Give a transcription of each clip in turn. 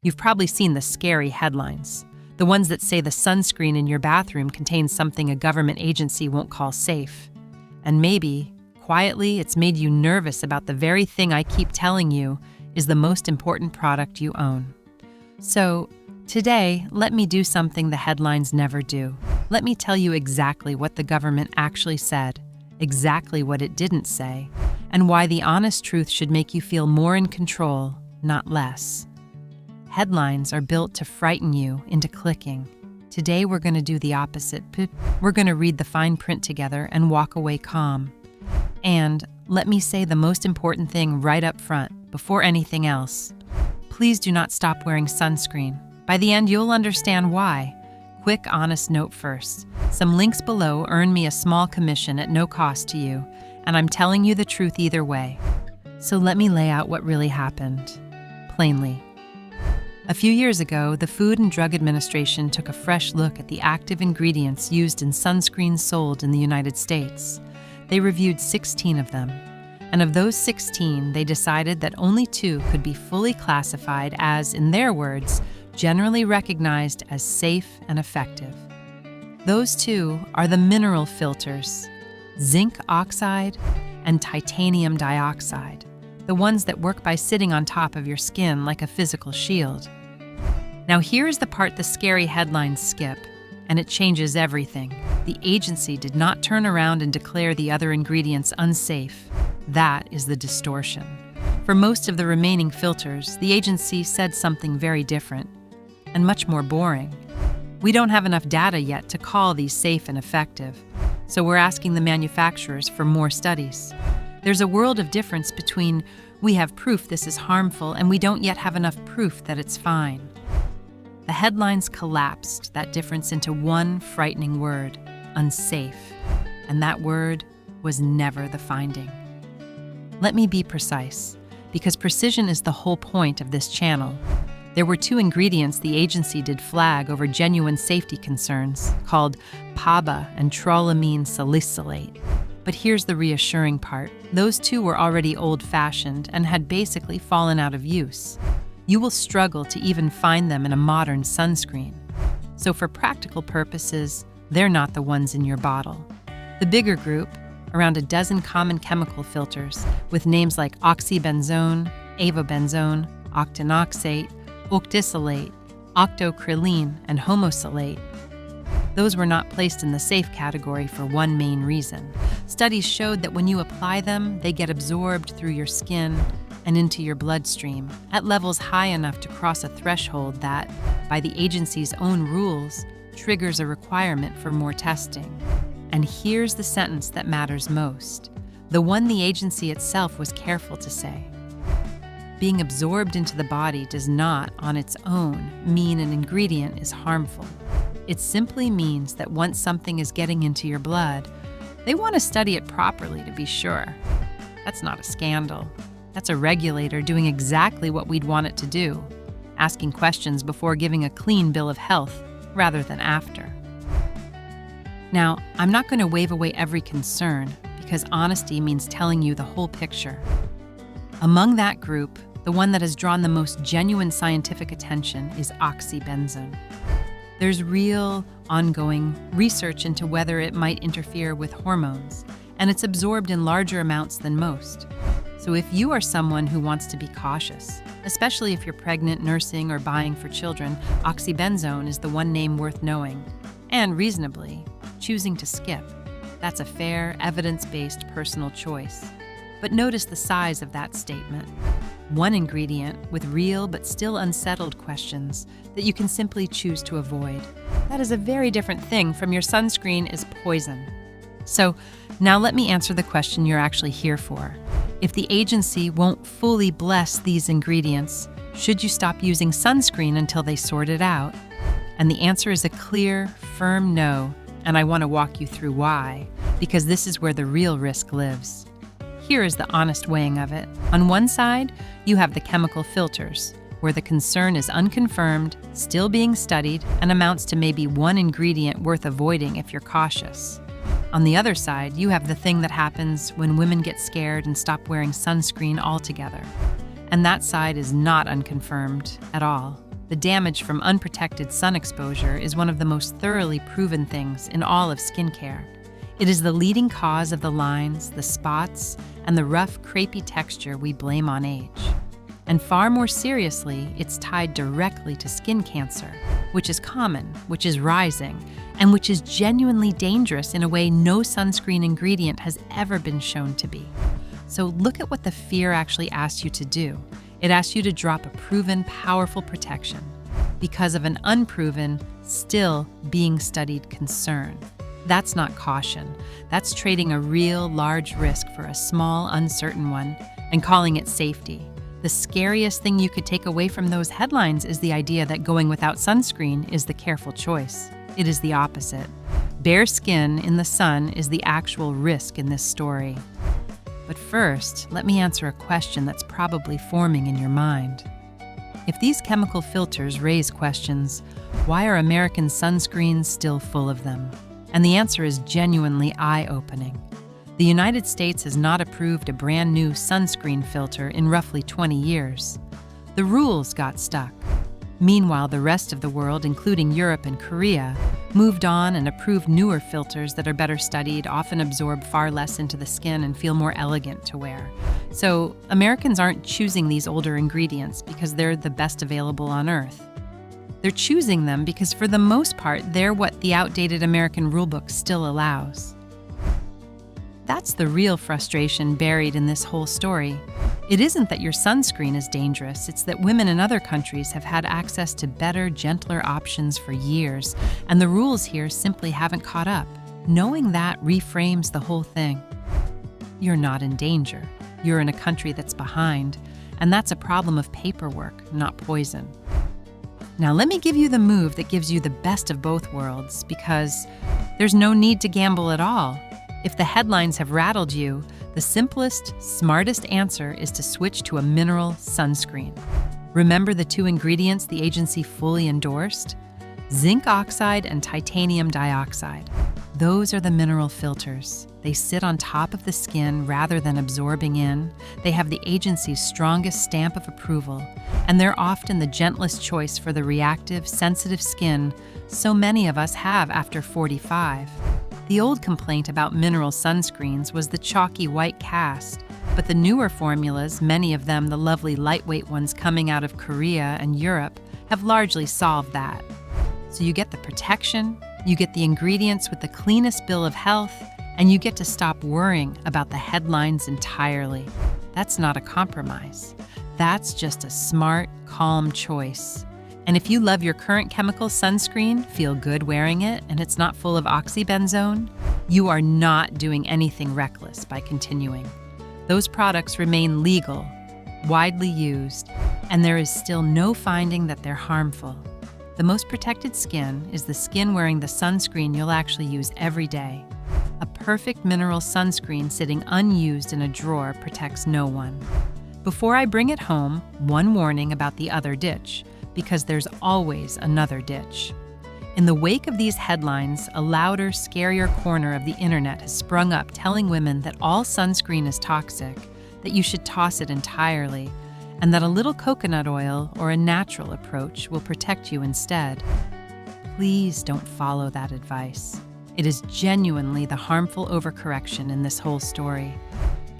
You've probably seen the scary headlines, the ones that say the sunscreen in your bathroom contains something a government agency won't call safe. And maybe, quietly, it's made you nervous about the very thing I keep telling you is the most important product you own. So, today, let me do something the headlines never do. Let me tell you exactly what the government actually said, exactly what it didn't say, and why the honest truth should make you feel more in control, not less. Headlines are built to frighten you into clicking. Today we're going to do the opposite. We're going to read the fine print together and walk away calm. And let me say the most important thing right up front, before anything else. Please do not stop wearing sunscreen. By the end, you'll understand why. Quick, honest note first. Some links below earn me a small commission at no cost to you, and I'm telling you the truth either way. So let me lay out what really happened. Plainly. A few years ago, the Food and Drug Administration took a fresh look at the active ingredients used in sunscreens sold in the United States. They reviewed 16 of them, and of those 16, they decided that only 2 could be fully classified as, in their words, generally recognized as safe and effective. Those 2 are the mineral filters, zinc oxide and titanium dioxide, the ones that work by sitting on top of your skin like a physical shield. Now here's the part the scary headlines skip, and it changes everything. The agency did not turn around and declare the other ingredients unsafe. That is the distortion. For most of the remaining filters, the agency said something very different, and much more boring. We don't have enough data yet to call these safe and effective, so we're asking the manufacturers for more studies. There's a world of difference between we have proof this is harmful and we don't yet have enough proof that it's fine. The headlines collapsed that difference into one frightening word, unsafe, and that word was never the finding. Let me be precise, because precision is the whole point of this channel. There were 2 ingredients the agency did flag over genuine safety concerns, called PABA and trolamine salicylate. But here's the reassuring part. Those 2 were already old-fashioned and had basically fallen out of use. You will struggle to even find them in a modern sunscreen. So for practical purposes, they're not the ones in your bottle. The bigger group, around a dozen common chemical filters with names like oxybenzone, avobenzone, octinoxate, octisalate, octocrylene, and homosalate. Those were not placed in the safe category for one main reason. Studies showed that when you apply them, they get absorbed through your skin and into your bloodstream at levels high enough to cross a threshold that, by the agency's own rules, triggers a requirement for more testing. And here's the sentence that matters most, the one the agency itself was careful to say. Being absorbed into the body does not, on its own, mean an ingredient is harmful. It simply means that once something is getting into your blood, they want to study it properly to be sure. That's not a scandal. That's a regulator doing exactly what we'd want it to do, asking questions before giving a clean bill of health rather than after. Now, I'm not going to wave away every concern because honesty means telling you the whole picture. Among that group, the one that has drawn the most genuine scientific attention is oxybenzone. There's real, ongoing research into whether it might interfere with hormones, and it's absorbed in larger amounts than most. So if you are someone who wants to be cautious, especially if you're pregnant, nursing, or buying for children, oxybenzone is the one name worth knowing, and reasonably, choosing to skip. That's a fair, evidence-based personal choice. But notice the size of that statement. One ingredient with real but still unsettled questions that you can simply choose to avoid. That is a very different thing from your sunscreen is poison. So now let me answer the question you're actually here for. If the agency won't fully bless these ingredients, should you stop using sunscreen until they sort it out? And the answer is a clear, firm no, and I want to walk you through why, because this is where the real risk lives. Here is the honest weighing of it. On one side, you have the chemical filters, where the concern is unconfirmed, still being studied, and amounts to maybe one ingredient worth avoiding if you're cautious. On the other side, you have the thing that happens when women get scared and stop wearing sunscreen altogether. And that side is not unconfirmed at all. The damage from unprotected sun exposure is one of the most thoroughly proven things in all of skincare. It is the leading cause of the lines, the spots, and the rough, crepey texture we blame on age. And far more seriously, it's tied directly to skin cancer, which is common, which is rising, and which is genuinely dangerous in a way no sunscreen ingredient has ever been shown to be. So look at what the fear actually asks you to do. It asks you to drop a proven, powerful protection because of an unproven, still being studied concern. That's not caution. That's trading a real, large risk for a small, uncertain one and calling it safety. The scariest thing you could take away from those headlines is the idea that going without sunscreen is the careful choice. It is the opposite. Bare skin in the sun is the actual risk in this story. But first, let me answer a question that's probably forming in your mind. If these chemical filters raise questions, why are American sunscreens still full of them? And the answer is genuinely eye-opening. The United States has not approved a brand new sunscreen filter in roughly 20 years. The rules got stuck. Meanwhile, the rest of the world, including Europe and Korea, moved on and approved newer filters that are better studied, often absorb far less into the skin, and feel more elegant to wear. So, Americans aren't choosing these older ingredients because they're the best available on Earth. They're choosing them because, for the most part, they're what the outdated American rulebook still allows. That's the real frustration buried in this whole story. It isn't that your sunscreen is dangerous, it's that women in other countries have had access to better, gentler options for years, and the rules here simply haven't caught up. Knowing that reframes the whole thing. You're not in danger. You're in a country that's behind, and that's a problem of paperwork, not poison. Now let me give you the move that gives you the best of both worlds, because there's no need to gamble at all. If the headlines have rattled you, the simplest, smartest answer is to switch to a mineral sunscreen. Remember the two ingredients the agency fully endorsed? Zinc oxide and titanium dioxide. Those are the mineral filters. They sit on top of the skin rather than absorbing in. They have the agency's strongest stamp of approval, and they're often the gentlest choice for the reactive, sensitive skin so many of us have after 45. The old complaint about mineral sunscreens was the chalky white cast, but the newer formulas, many of them the lovely lightweight ones coming out of Korea and Europe, have largely solved that. So you get the protection, you get the ingredients with the cleanest bill of health, and you get to stop worrying about the headlines entirely. That's not a compromise. That's just a smart, calm choice. And if you love your current chemical sunscreen, feel good wearing it, and it's not full of oxybenzone, you are not doing anything reckless by continuing. Those products remain legal, widely used, and there is still no finding that they're harmful. The most protected skin is the skin wearing the sunscreen you'll actually use every day. A perfect mineral sunscreen sitting unused in a drawer protects no one. Before I bring it home, one warning about the other ditch, because there's always another ditch. In the wake of these headlines, a louder, scarier corner of the internet has sprung up telling women that all sunscreen is toxic, that you should toss it entirely, and that a little coconut oil or a natural approach will protect you instead. Please don't follow that advice. It is genuinely the harmful overcorrection in this whole story.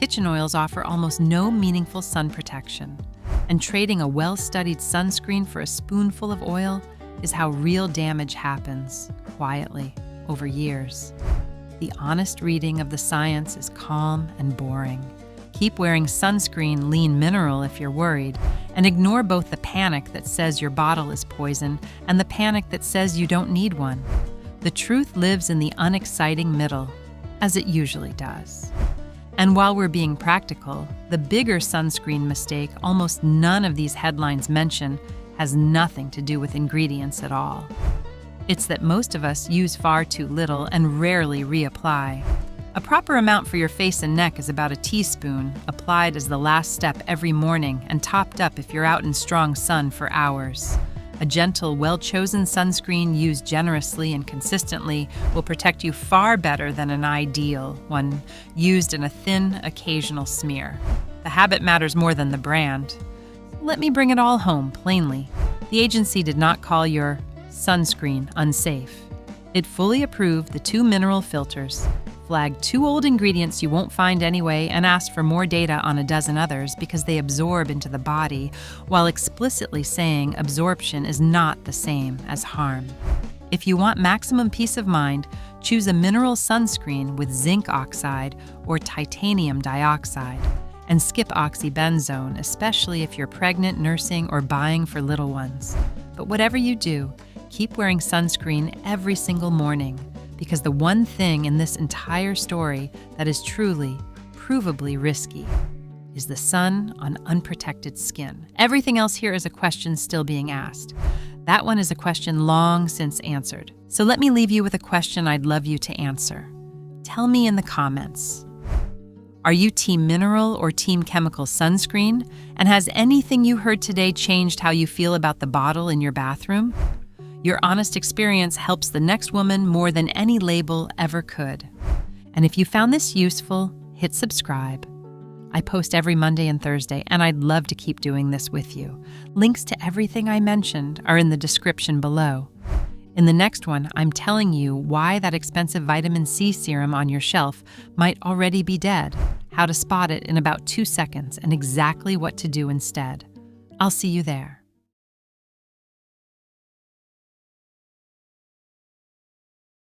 Kitchen oils offer almost no meaningful sun protection, and trading a well-studied sunscreen for a spoonful of oil is how real damage happens, quietly, over years. The honest reading of the science is calm and boring. Keep wearing sunscreen lean mineral if you're worried, and ignore both the panic that says your bottle is poison and the panic that says you don't need one. The truth lives in the unexciting middle, as it usually does. And while we're being practical, the bigger sunscreen mistake almost none of these headlines mention has nothing to do with ingredients at all. It's that most of us use far too little and rarely reapply. A proper amount for your face and neck is about a teaspoon, applied as the last step every morning and topped up if you're out in strong sun for hours. A gentle, well-chosen sunscreen used generously and consistently will protect you far better than an ideal one used in a thin, occasional smear. The habit matters more than the brand. Let me bring it all home plainly. The agency did not call your sunscreen unsafe. It fully approved the 2 mineral filters, flagged 2 old ingredients you won't find anyway, and asked for more data on a dozen others because they absorb into the body, while explicitly saying absorption is not the same as harm. If you want maximum peace of mind, choose a mineral sunscreen with zinc oxide or titanium dioxide, and skip oxybenzone, especially if you're pregnant, nursing, or buying for little ones. But whatever you do, keep wearing sunscreen every single morning, because the one thing in this entire story that is truly, provably risky is the sun on unprotected skin. Everything else here is a question still being asked. That one is a question long since answered. So let me leave you with a question I'd love you to answer. Tell me in the comments. Are you team mineral or team chemical sunscreen? And has anything you heard today changed how you feel about the bottle in your bathroom? Your honest experience helps the next woman more than any label ever could. And if you found this useful, hit subscribe. I post every Monday and Thursday, and I'd love to keep doing this with you. Links to everything I mentioned are in the description below. In the next one, I'm telling you why that expensive vitamin C serum on your shelf might already be dead, how to spot it in about 2 seconds, and exactly what to do instead. I'll see you there.